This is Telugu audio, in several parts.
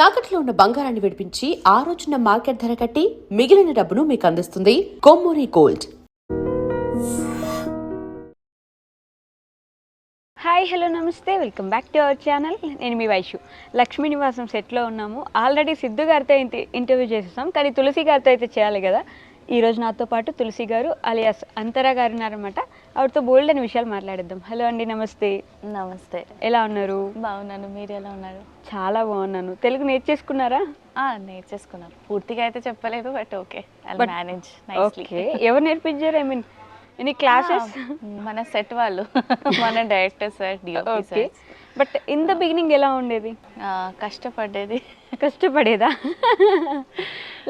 తాకట్లో ఉన్న బంగారాన్ని విడిపించి ఆ రోజున మార్కెట్ ధర కట్టి మిగిలిన డబ్బును మీకు అందిస్తుంది కొమ్మూరి గోల్డ్. హాయ్ హలో నమస్తే, welcome back to our channel. నేను మీ వైషు. లక్ష్మీ నివాసం సెట్లో ఉన్నాము. ఆల్రెడీ సిద్ధు గారితో ఇంటర్వ్యూ చేసేసాం, కానీ తులసి గారితో అయితే చేయాలి కదా. ఈరోజు నాతో పాటు తులసి గారు అలియాస్ అంతరా గారు ఉన్నారనమాట. ఆవిడతో బోల్డ్ అని విషయాలు మాట్లాడిద్దాం. హలో అండి, నమస్తే. నమస్తే. ఎలా ఉన్నారు? బాగున్నాను, మీరు ఎలా ఉన్నారు? చాలా బాగున్నాను. తెలుగు నేర్చేసుకున్నారా? నేర్చేసుకున్నాను. పూర్తిగా అయితే చెప్పలేదు, బట్ ఓకే, మేనేజ్. ఓకే, ఎవరు నేర్పించారు? I mean any classes? మన సెట్ వాళ్ళు, మన director sir, DOP sir. But in the beginning ఎలా ఉండేది? కష్టపడేదా?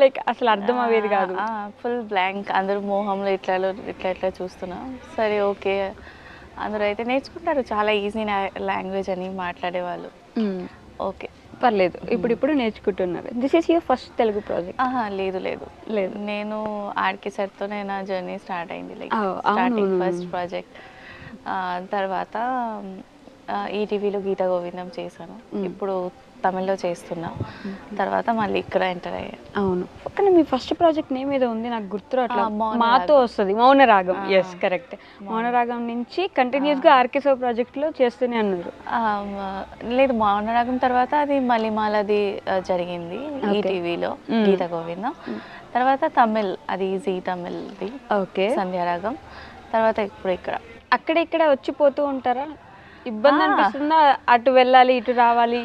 లైక్ అసలు అర్థం అయ్యేది కాదు, ఫుల్ బ్లాంక్. అందరూ మోహంలో ఇట్లా చూస్తున్నా. సరే ఓకే, అందరూ అయితే నేర్చుకుంటారు, చాలా ఈజీ లాంగ్వేజ్ అని మాట్లాడేవాళ్ళు. ఓకే, పర్లేదు. ఇప్పుడు నేర్చుకుంటున్నారు. This is your first Telugu project? లేదు, నేను ఆర్కే సార్తోనే నా జర్నీ స్టార్ట్ అయింది. Like starting first project. తర్వాత ఈటీవీలో గీత గోవిందం చేశాను. ఇప్పుడు తమిళ్లో చేస్తున్నా. తర్వాత మళ్ళీ ఇక్కడ ఎంటర్ అయ్యా. అవును, కానీ మీ ఫస్ట్ ప్రాజెక్ట్ నేమ్ ఏదో ఉంది, నాకు గుర్తు రావట్లేదు. మాతో వస్తుంది మౌనరాగం. Yes, correct. మౌనరాగం నుంచి కంటిన్యూస్గా ఆర్కేసో ప్రాజెక్ట్లో చేస్తూనే అన్నారు. లేదు, మౌనరాగం తర్వాత అది మలిమాలది జరిగింది ఈటీవీలో గీత గోవిందం. తర్వాత తమిళ్, అది జీ తమిళ్ది. ఓకే, సంధ్యారాగం. తర్వాత ఇప్పుడు ఇక్కడ వచ్చిపోతూ ఉంటారా? ఇబ్బంది అనిపిస్తుందా? అటు వెళ్ళాలి ఇటు రావాలి?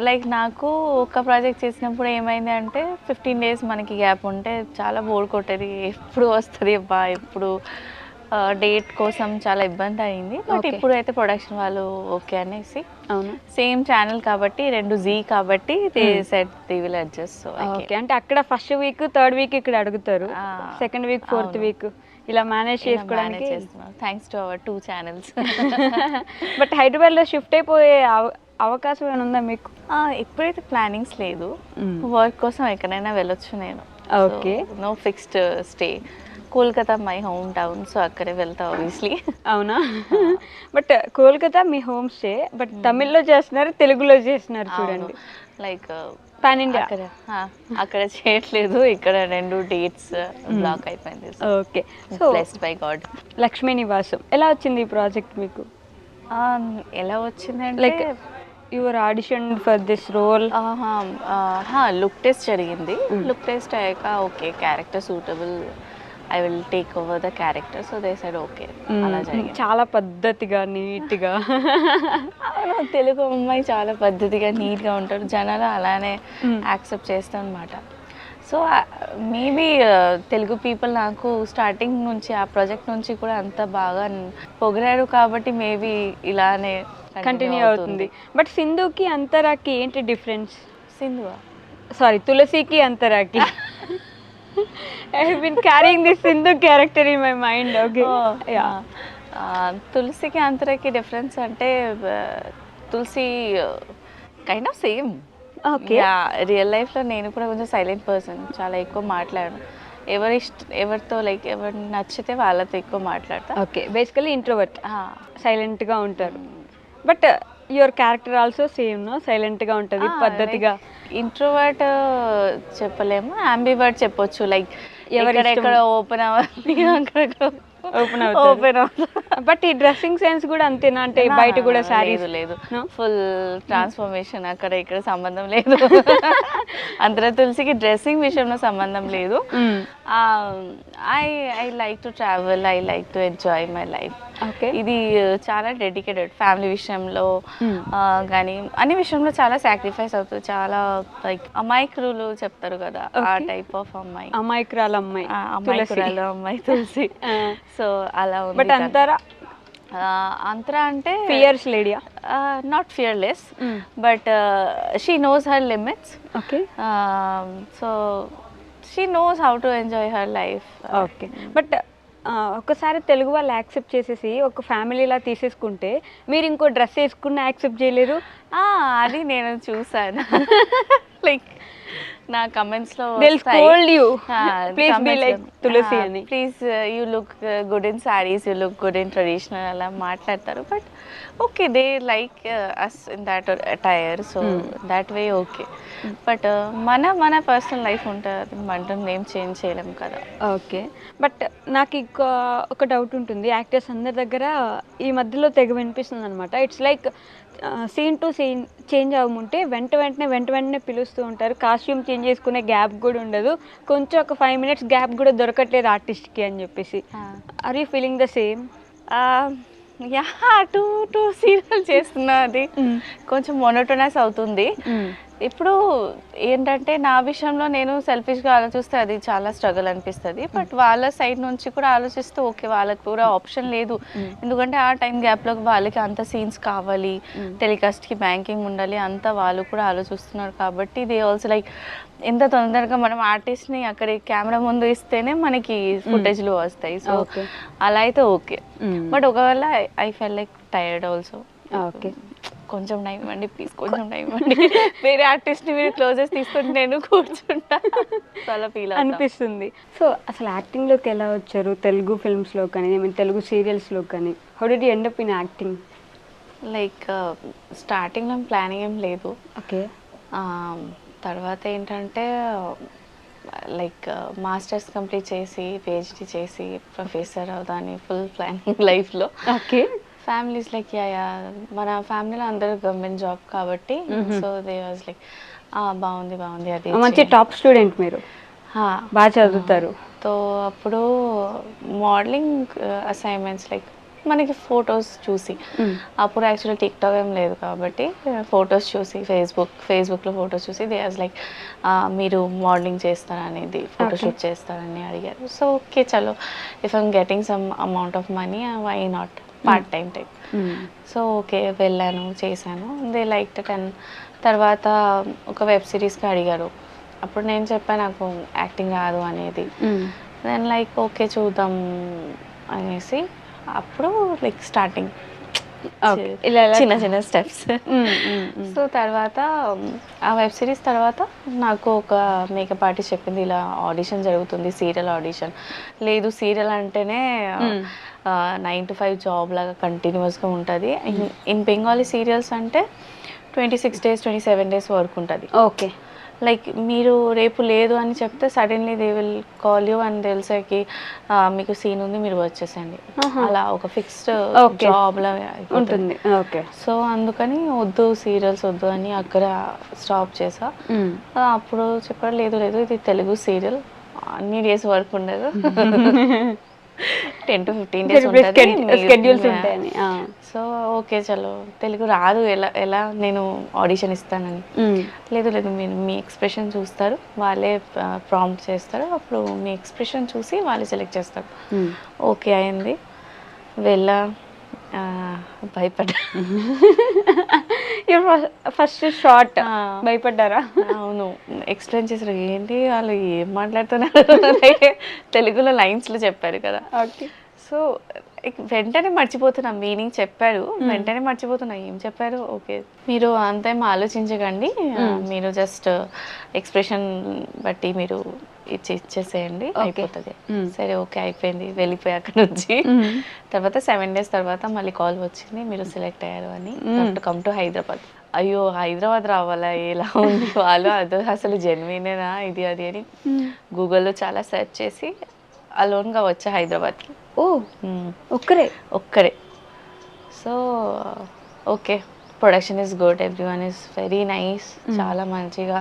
లైక్ నాకు ఒక ప్రాజెక్ట్ చేసినప్పుడు ఏమైంది అంటే 15 days మనకి గ్యాప్ ఉంటే చాలా బోర్ కొట్టేది. ఎప్పుడు వస్తుంది అబ్బా, ఎప్పుడు డేట్ కోసం చాలా ఇబ్బంది అయింది. బట్ ఇప్పుడు అయితే ప్రొడక్షన్ వాళ్ళు ఓకే అనేసి, అవును, సేమ్ ఛానల్ కాబట్టి, 2 జీ కాబట్టి they set they will adjust. So okay, అంటే అక్కడ ఫస్ట్ వీక్, థర్డ్ వీక్ ఇక్కడ అడుగుతారు, సెకండ్ వీక్, ఫోర్త్ వీక్ ఇలా మేనేజ్ చేసుకోవడానికి. Thanks to our 2 channels. But హైదరాబాద్లో షిఫ్ట్ అయిపోయే అవకాశం ఏమైనా ఉందా మీకు? ఇప్పుడైతే ప్లానింగ్స్ లేదు. వర్క్ కోసం ఎక్కడైనా వెళ్ళొచ్చు నేను. Okay, no fixed stay. Kolkata my home town, so అక్కడే వెళ్తా ఆబ్వియస్లీ. అవునా? బట్ కోల్కతా మీ హోమ్ స్టే, బట్ తమిళ్లో చేస్తున్నారు, తెలుగులో చేస్తున్నారు చూడండి. లైక్ పాన్ ఇండియా అక్కడ చేయట్లేదు, ఇక్కడ 2 dates బ్లాక్ అయిపోయింది. Okay, so blessed by God. Lakshmi Nivasam ఎలా వచ్చింది ఈ ప్రాజెక్ట్ మీకు? ఎలా వచ్చిందంటే, like your audition for this role? Look test జరిగింది. లుక్ టెస్ట్ అయ్యాక okay, character suitable, I will take over the character. So they said okay. అలా జరిగింది. చాలా పద్ధతిగా, నీట్గా. తెలుగు అమ్మాయి చాలా పద్ధతిగా, నీట్గా ఉంటారు, జనాలు అలానే యాక్సెప్ట్ చేస్తాం అనమాట. సో మేబీ తెలుగు పీపుల్ నాకు స్టార్టింగ్ నుంచి, ఆ ప్రాజెక్ట్ నుంచి కూడా అంత బాగా పొగిడారు కాబట్టి మేబీ ఇలానే కంటిన్యూ అవుతుంది. బట్ సింధుకి అంతరాకి ఏంటి డిఫరెన్స్? తులసికి అంతరాకి. I have been carrying this Sindhu character in my mind. Okay. తులసికి అంతరాకి డిఫరెన్స్ అంటే, Tulasi kind of same. Okay, real లైఫ్లో నేను కూడా కొంచెం సైలెంట్ పర్సన్, చాలా ఎక్కువ మాట్లాడను. ఎవరితో లైక్ ఎవరు నచ్చితే వాళ్ళతో ఎక్కువ మాట్లాడతా. ఓకే, బేసికలీ ఇంట్రోవర్ట్, సైలెంట్గా ఉంటారు. But your character also same, no? సైలెంట్గా ఉంటుంది, పద్ధతిగా. ఇంట్రోవర్ట్ చెప్పలేము, అంబివర్ట్ చెప్పొచ్చు. లైక్ ఎక్కడ ఓపెన్ అవ్వాలి, అక్కడెక్కడ ఓపెన్ అవుతుంది. బట్ ఈ డ్రెస్సింగ్ సెన్స్ కూడా అంతేనా? అంటే బయట కూడా శారీస్? లేదు, ఫుల్ ట్రాన్స్ఫర్మేషన్. అక్కడ ఇక్కడ సంబంధం లేదు. అందరూ తులసికి డ్రెస్సింగ్ విషయంలో సంబంధం లేదు. I like to travel, I like to enjoy my life. ఇది చాలా డెడికేటెడ్, ఫ్యామిలీ విషయంలో కానీ అన్ని విషయంలో చాలా సాక్రిఫైస్ అవుతుంది. చాలా లైక్ అమాయకులు చెప్తారు కదా, ఆ టైప్ ఆఫ్ అమ్మాయి. అమాయకురాలు అమ్మాయి తులసి. సో అలా ఉంది. బట్ అంతరా అంటే ఫియర్స్ లేడీయా? Not fearless, but she knows her limits. Okay, so she knows how to enjoy her life. Okay, but ఒకసారి తెలుగు వాళ్ళు యాక్సెప్ట్ చేసేసి ఒక ఫ్యామిలీలా తీసేసుకుంటే మీరు ఇంకో డ్రెస్ వేసుకున్న యాక్సెప్ట్ చేయలేరు. అది నేను చూసాను. లైక్ నా కమెంట్స్ లో They'll scold you. Please be like Tulsi అని. Please you look good in saris, you look good in traditional అలా మాట్లాడతారు. But okay, they like us in that attire, so that way okay. But మన పర్సనల్ లైఫ్ ఉంటుంది, మనం ఏం చేంజ్ చేయలేము కదా. ఓకే, బట్ నాకు ఒక డౌట్ ఉంటుంది. యాక్టర్స్ అందరి దగ్గర ఈ మధ్యలో తెగ వినిపిస్తుంది అనమాట. It's like scene to scene change అవ్వముంటే వెంటనే పిలుస్తూ ఉంటారు. కాస్ట్యూమ్ చేంజ్ చేసుకునే గ్యాప్ కూడా ఉండదు, కొంచెం ఒక 5 minutes గ్యాప్ కూడా దొరకట్లేదు ఆర్టిస్ట్కి అని చెప్పేసి. Are you feeling the same? Yeah, two serial చేస్తున్నా, అది కొంచెం మొనోటోనస్ అవుతుంది. ఇప్పుడు ఏంటంటే నా విషయంలో నేను సెల్ఫిష్గా ఆలోచిస్తే అది చాలా స్ట్రగుల్ అనిపిస్తుంది. బట్ వాళ్ళ సైడ్ నుంచి కూడా ఆలోచిస్తే ఓకే, వాళ్ళకి కూడా ఆప్షన్ లేదు. ఎందుకంటే ఆ టైం గ్యాప్లో వాళ్ళకి అంత సీన్స్ కావాలి, టెలికాస్ట్కి బ్యాంకింగ్ ఉండాలి, అంతా వాళ్ళు కూడా ఆలోచిస్తున్నారు. కాబట్టి దే ఆల్సో లైక్ ఎంత తొందరగా మనం ఆర్టిస్ట్ని అక్కడ కెమెరా ముందు ఇస్తేనే మనకి ఫుటేజ్లు వస్తాయి. సో అలా అయితే ఓకే. బట్ ఒకవేళ I feel like tired also. Okay, కొంచెం టైం ఇవ్వండి ప్లీజ్, కొంచెం టైం ఇవ్వండి, వేరే ఆర్టిస్ట్ని మీరు క్లోజెస్ తీసుకొని నేను కూర్చుంటా, చాలా ఫీల్ అనిపిస్తుంది. సో అసలు యాక్టింగ్లోకి ఎలా వచ్చారు? తెలుగు ఫిల్మ్స్లో కానీ, ఐ మీన్ తెలుగు సీరియల్స్లో కానీ, how did you end up in acting? Like స్టార్టింగ్లో ప్లానింగ్ ఏం లేదు. ఓకే, తర్వాత ఏంటంటే లైక్ మాస్టర్స్ కంప్లీట్ చేసి పిహెచ్డి చేసి ప్రొఫెసర్ అవుదాని ఫుల్ ప్లానింగ్ లైఫ్లో. ఓకే, ఫ్యామిలీస్ లైక్ యా మన ఫ్యామిలీలో అందరూ గవర్నమెంట్ జాబ్ కాబట్టి, సో దే వాజ్ లైక్ బాగుంది అది మంచి టాప్ స్టూడెంట్ మీరు, బాగా చదువుతారు. సో అప్పుడు మోడలింగ్ అసైన్మెంట్స్ లైక్ మనకి ఫొటోస్ చూసి, అప్పుడు యాక్చువల్లీ టిక్టాక్ ఏం లేదు కాబట్టి ఫొటోస్ చూసి ఫేస్బుక్లో ఫొటోస్ చూసి దే వాజ్ లైక్ మీరు మోడలింగ్ చేస్తారనేది, ఫోటోషూట్ చేస్తారని అడిగారు. సో ఓకే చలో, if I'm getting some amount of money why not, part time type. So okay వెళ్ళాను, చేశాను, దే లైక్ ఇట్. అండ్ తర్వాత ఒక వెబ్ సిరీస్కి అడిగారు. అప్పుడు నేను చెప్పాను నాకు యాక్టింగ్ రాదు అనేది. దెన్ లైక్ ఓకే చూద్దాం అనేసి అప్పుడు లైక్ స్టార్టింగ్ చిన్న స్టెప్స్. సో తర్వాత ఆ వెబ్ సిరీస్ తర్వాత నాకు ఒక మేకప్ ఆర్టిస్ట్ చెప్పింది ఇలా ఆడిషన్ జరుగుతుంది, సీరియల్ ఆడిషన్. లేదు సీరియల్ అంటేనే 9 to 5 జాబ్ లాగా కంటిన్యూస్గా ఉంటుంది. ఇన్ బెంగాలీ సీరియల్స్ అంటే 26 days 27 days వరకు ఉంటుంది. ఓకే, లైక్ మీరు రేపు లేదు అని చెప్తే suddenly they will call you and తెలిసాకి మీకు సీన్ ఉంది మీరు వచ్చేసండి, అలా ఒక ఫిక్స్డ్ జాబ్లా ఉంటుంది. ఓకే, సో అందుకని వద్దు సీరియల్స్ వద్దు అని అక్కడ స్టాప్ చేసా. అప్పుడు చెప్పారు లేదు ఇది తెలుగు సీరియల్, అన్ని డేస్ వర్క్ ఉండదు, 10 to 15 days స్కెడ్యూల్స్ ఉంటాయని. సో ఓకే చలో తెలుగు రాదు, ఎలా నేను ఆడిషన్ ఇస్తానని. లేదు మీరు మీ ఎక్స్ప్రెషన్ చూస్తారు, వాళ్ళే ప్రాంప్ట్ చేస్తారు, అప్పుడు మీ ఎక్స్ప్రెషన్ చూసి వాళ్ళే సెలెక్ట్ చేస్తారు. ఓకే అయింది, వెళ్ళా, భయపడ్డా. ఫస్ట్ షార్ట్ భయపడ్డారా? అవును, ఎక్స్ప్లెయిన్ చేశారు, ఏంటి వాళ్ళు ఏం మాట్లాడుతున్నారు, తెలుగులో లైన్స్లో చెప్పారు కదా. ఓకే, సో వెంటనే మర్చిపోతున్నా, మీనింగ్ చెప్పారు వెంటనే మర్చిపోతున్నా ఏం చెప్పారు. ఓకే మీరు అంతేం ఆలోచించకండి, మీరు జస్ట్ ఎక్స్ప్రెషన్ బట్టి మీరు ఇచ్చేసేయండి అయిపోతుంది. సరే ఓకే అయిపోయింది, వెళ్ళిపోయి అక్కడ నుంచి. తర్వాత 7 days తర్వాత మళ్ళీ కాల్ వచ్చింది, మీరు సెలెక్ట్ అయ్యారు అని, కమ్ టు హైదరాబాద్. అయ్యో హైదరాబాద్ రావాలా, ఎలా ఉంది వాళ్ళు, అదో అసలు జెన్యునేనా ఇది అది అని గూగుల్లో చాలా సెర్చ్ చేసి అలోన్గా వచ్చా హైదరాబాద్కి. ఓ ఒక్కరే. So okay production is good, everyone is very nice, చాలా మంచిగా.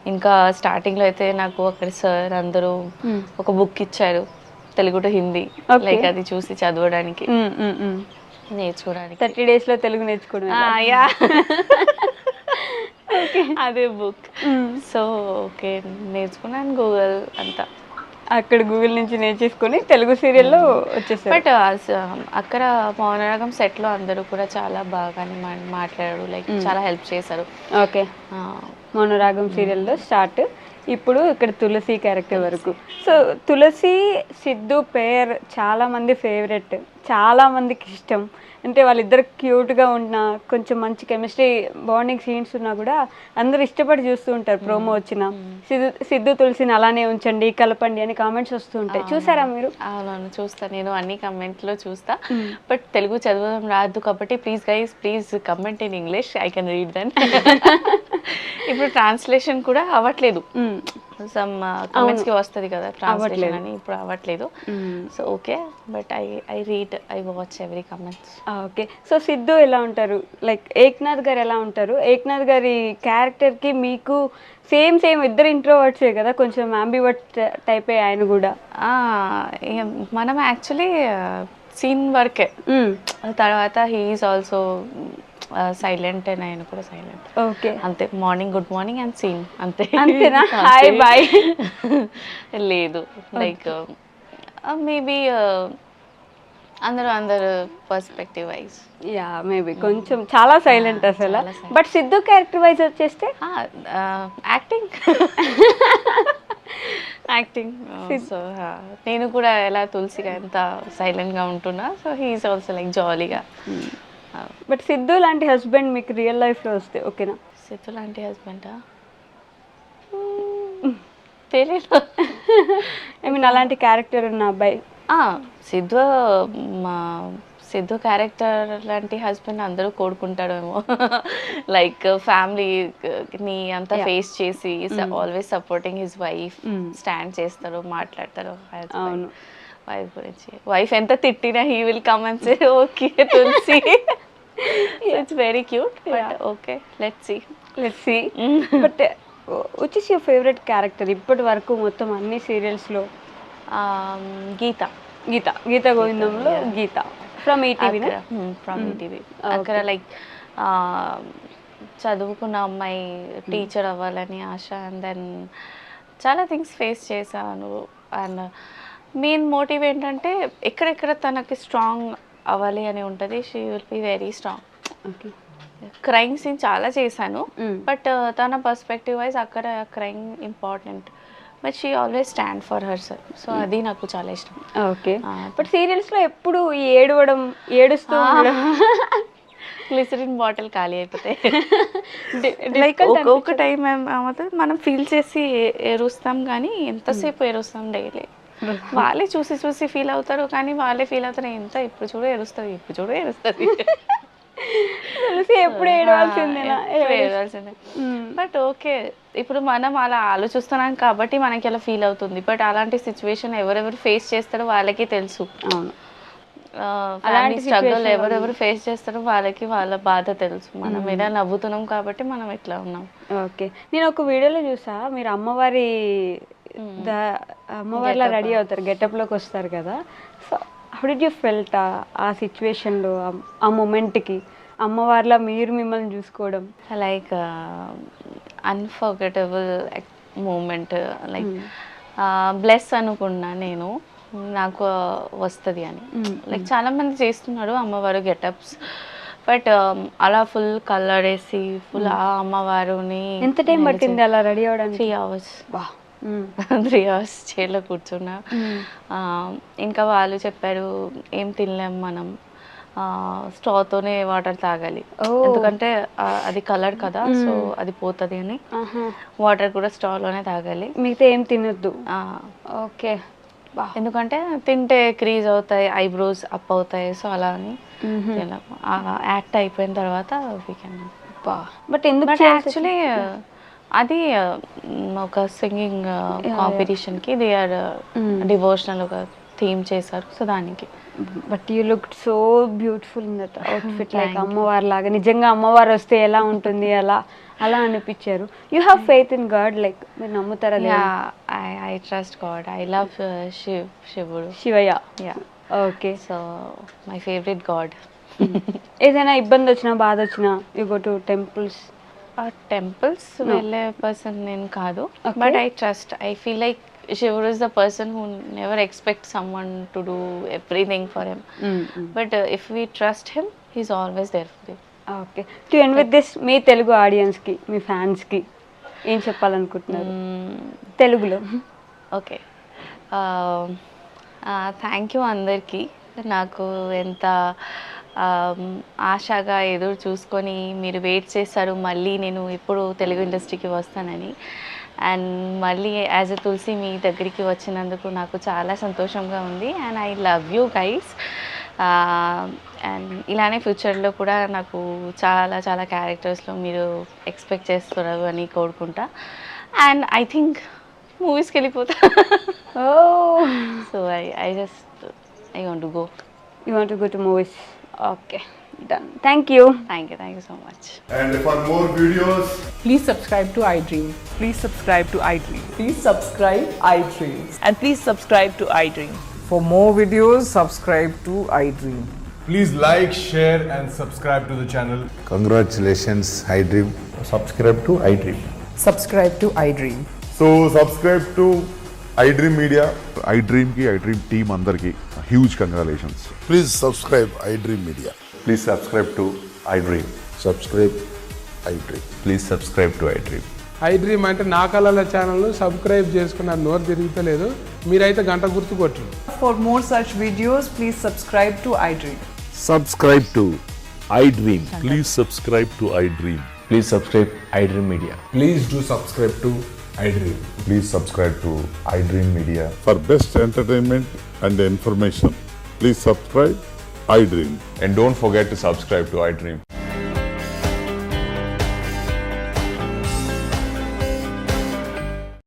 ఇంకా స్టార్టింగ్లో అయితే నాకు అక్కడ సార్ అందరూ ఒక బుక్ ఇచ్చారు, తెలుగు టు హిందీ, లైక్ అది చూసి చదవడానికి నేర్చుకోవడానికి. 30 days లో తెలుగు నేర్చుకోవడం. అదే బుక్. సో ఓకే నేర్చుకున్నాను, గూగుల్ అంతా అక్కడ గూగుల్ నుంచి నేర్చేసుకొని తెలుగు సీరియల్లో వచ్చేసారు. బట్ అక్కడ మౌనరాగం సెట్లో అందరూ కూడా చాలా బాగానే మాట్లాడారు, లైక్ చాలా హెల్ప్ చేశారు. ఓకే, మౌనరాగం సీరియల్లో స్టార్ట్. ఇప్పుడు ఇక్కడ తులసి క్యారెక్టర్ వరకు. సో తులసి సిద్ధు పేర్ చాలా మంది ఫేవరెట్, చాలా మందికి ఇష్టం. అంటే వాళ్ళిద్దరు క్యూట్గా ఉన్నా, కొంచెం మంచి కెమిస్ట్రీ బాండింగ్ సీన్స్ ఉన్నా కూడా అందరూ ఇష్టపడి చూస్తూ ఉంటారు. ప్రోమో వచ్చిన సిద్ధు తులసిని అలానే ఉంచండి, కలపండి అని కామెంట్స్ వస్తూ ఉంటాయి. చూసారా మీరు? అవునవును, చూస్తా. నేను అన్ని కమెంట్లో చూస్తా, బట్ తెలుగు చదవడం రాదు కాబట్టి please guys, please comment in English, I can read then. ఇప్పుడు ట్రాన్స్లేషన్ కూడా అవ్వట్లేదు, సమ్ కమెంట్స్కి వస్తుంది కదా ట్రాన్స్లేషన్ అని, ఇప్పుడు అవ్వట్లేదు. So okay, but I read, I watch every comments. Okay. So Siddhu ఎలా ఉంటారు, లైక్ ఏక్నాథ్ గారు ఎలా ఉంటారు? ఏక్నాథ్ గారి క్యారెక్టర్కి మీకు సేమ్ ఇద్దరు ఇంట్రోవర్ట్సే కదా, కొంచెం అంబివర్ట్ టైపే ఆయన కూడా. మనం యాక్చువల్లీ సీన్ వర్కే, తర్వాత హీఈస్ ఆల్సో సైలెంట్, అండ్ ఆయన కూడా సైలెంట్. ఓకే, అంతే. Morning good morning and scene, అంతే. అంతేనా? హాయ్ బాయ్ లేదు, లైక్ మేబీ అందరూ పర్స్పెక్టివ్ వైజ్. యా, మేబీ కొంచెం చాలా సైలెంట్ అసలు. బట్ సిద్ధు క్యారెక్టర్ వైజ్ వచ్చేస్తే యాక్టింగ్ యాక్టింగ్. సో నేను కూడా ఎలా తులసిగా ఎంత సైలెంట్గా ఉంటున్నా, సో హీఈస్ ఆల్సో లైక్ జాలీగా. బట్ సిద్ధు లాంటి హస్బెండ్ మీకు రియల్ లైఫ్లో వస్తే ఓకేనా? సిద్ధు లాంటి హస్బెండా తెలియదు. ఐ మీన్ అలాంటి క్యారెక్టర్ ఉన్న అబ్బాయి. సిద్ధు క్యారెక్టర్ లాంటి హస్బెండ్ అందరూ కోరుకుంటాడేమో. లైక్ ఫ్యామిలీని అంతా ఫేస్ చేసి always supporting his wife, stand చేస్తారు, మాట్లాడతారు వైఫ్ గురించి. వైఫ్ ఎంత తిట్టినా he will come and say okay Tulsi. It's very cute, but okay, let's see. But which is your favourite character ఇప్పటి వరకు మొత్తం అన్ని సీరియల్స్లో? గీత గోవిందంలో గీత ఫ్రమ్ ఈటీవీ. ఫ్రమ్ ఈటీవీ. అక్కడ లైక్ చదువుకున్న అమ్మాయి, టీచర్ అవ్వాలని ఆశ, అండ్ దెన్ చాలా థింగ్స్ ఫేస్ చేశాను. అండ్ మెయిన్ మోటివ్ ఏంటంటే ఎక్కడెక్కడ తనకి స్ట్రాంగ్ అవ్వాలి అని ఉంటుంది. She will be very strong. Okay. Crime scene చాలా చేశాను, బట్ తన పర్స్పెక్టివ్ వైజ్ అక్కడ crime important, but she always stand for herself. So అది నాకు చాలా ఇష్టం. ఓకే. బట్ సీరియల్స్లో ఎప్పుడు ఏడుస్తూ గ్లిసరిన్ బాటిల్ ఖాళీ అయిపోతే లైక్ ఒక టైం ఏమవుతుంది, మనం ఫీల్ చేసి ఏరుస్తాం, కానీ ఎంతసేపు ఏరుస్తాం డైలీ. వాళ్ళే చూసి ఫీల్ అవుతారు, కానీ వాళ్ళే ఫీల్ అవుతారు, ఎంత ఇప్పుడు చూడ ఏరుస్తుంది ఎప్పుడు ఏడవాల్సిందే. బట్ ఓకే, ఇప్పుడు మనం అలా ఆలోచిస్తున్నాం కాబట్టి మనకి అలా ఫీల్ అవుతుంది. బట్ అలాంటి సిచ్యువేషన్ ఎవరెవరు ఫేస్ చేస్తారో వాళ్ళకి తెలుసు. అలాంటి స్ట్రగుల్ ఎవరెవరు ఫేస్ చేస్తారో వాళ్ళకి వాళ్ళ బాధ తెలుసు. మనం ఇలా నవ్వుతున్నాం కాబట్టి మనం ఇట్లా ఉన్నాం. ఓకే. నేను ఒక వీడియోలో చూసా, మీరు అమ్మవారిలా రెడీ అవుతారు, గెటప్లోకి వస్తారు కదా. So how did you felt ఆ సిచ్యువేషన్లో, ఆ మూమెంట్కి అమ్మవారిలా మీరు మిమ్మల్ని చూసుకోవడం? Like unforgettable moment. Like bless అనుకున్నా నేను, నాకు వస్తుంది అని. లైక్ చాలామంది చేస్తున్నారు అమ్మవారు గెటప్స్, బట్ అలా ఫుల్ కలర్ వేసి ఫుల్ ఆ అమ్మవారుని. ఎంత టైం పట్టింది అలా రెడీ అవ్వడానికి? 3 hours. 3 hours చైర్లో కూర్చున్నా. ఇంకా వాళ్ళు చెప్పారు ఏం తినలేం మనం, స్ట్రాతోనే వాటర్ తాగాలి, ఎందుకంటే అది కలర్ కదా, సో అది పోతుంది అని. వాటర్ కూడా స్ట్రాలోనే తాగాలి, మిగతా ఏం తినొద్దు. ఓకే. ఎందుకంటే తింటే క్రీజ్ అవుతాయి, ఐబ్రోస్ అప్ అవుతాయి, సో అలా అని. యాక్ట్ అయిపోయిన తర్వాత వీ కెన్. బట్ ఎందుకు యాక్చువల్లీ అది ఒక సింగింగ్ కాంపిటీషన్కి దే ఆర్ డివోషనల్ ఒక థీమ్ చేశారు, సో దానికి. But you look so beautiful in that outfit, like అమ్మవారి లాగా. నిజంగా అమ్మవారు వస్తే ఎలా ఉంటుంది అలా అనిపించారు. You have faith in God, like మీరు నమ్ముతారా? I trust God. I love Shivayya. Okay. So my favourite God. ఏదైనా ఇబ్బంది వచ్చినా, బాధ వచ్చినా, you go to temples? Temples వెళ్ళే పర్సన్ నేను కాదు, but I trust. I feel like Shiva is the person who never expects someone to do everything for him. But if we trust him, he's always there for you. Okay. To end with this, మీ తెలుగు ఆడియన్స్కి, మీ ఫ్యాన్స్కి ఏం చెప్పాలనుకుంటున్నారు తెలుగులో? ఓకే, థ్యాంక్ యూ అందరికీ. నాకు ఎంత ఆశగా ఎదురు చూసుకొని మీరు వెయిట్ చేస్తారు మళ్ళీ నేను ఎప్పుడు తెలుగు ఇండస్ట్రీకి వస్తానని. అండ్ మళ్ళీ యాజ్ ఎ తులసి మీ దగ్గరికి వచ్చినందుకు నాకు చాలా సంతోషంగా ఉంది. And I love you guys. And ఇలానే ఫ్యూచర్లో కూడా నాకు చాలా చాలా క్యారెక్టర్స్లో మీరు ఎక్స్పెక్ట్ చేస్తున్నారు అని కోరుకుంటా. అండ్ ఐ థింక్ మూవీస్కి వెళ్ళిపోతా. So I want to go. You want to go to movies? Okay, done. Thank you so much. And for more videos, Please subscribe to iDream. Please subscribe to iDream. Please subscribe iDream. And please subscribe to iDream. For more videos, subscribe to iDream. please like, share, and subscribe to the channel. Congratulations, iDream. Subscribe to iDream. Subscribe to iDream. So subscribe to iDream Media. iDream ki iDream team andarki huge congratulations. Please subscribe iDream Media. Please subscribe to iDream. Subscribe iDream. Please subscribe to iDream. iDream అంటే నా కళల ఛానల్ను సబ్స్క్రైబ్ చేసుకున్న నోరు తిరుగుతలేదు, మీరైతే గంట గుర్తు కొట్టండి. For more such videos, please subscribe to iDream. Subscribe to iDream. Please subscribe to iDream. Please subscribe iDream Media. Please do subscribe to iDream. Please subscribe to iDream Media. For best entertainment and information, please subscribe iDream. And don't forget to subscribe to iDream.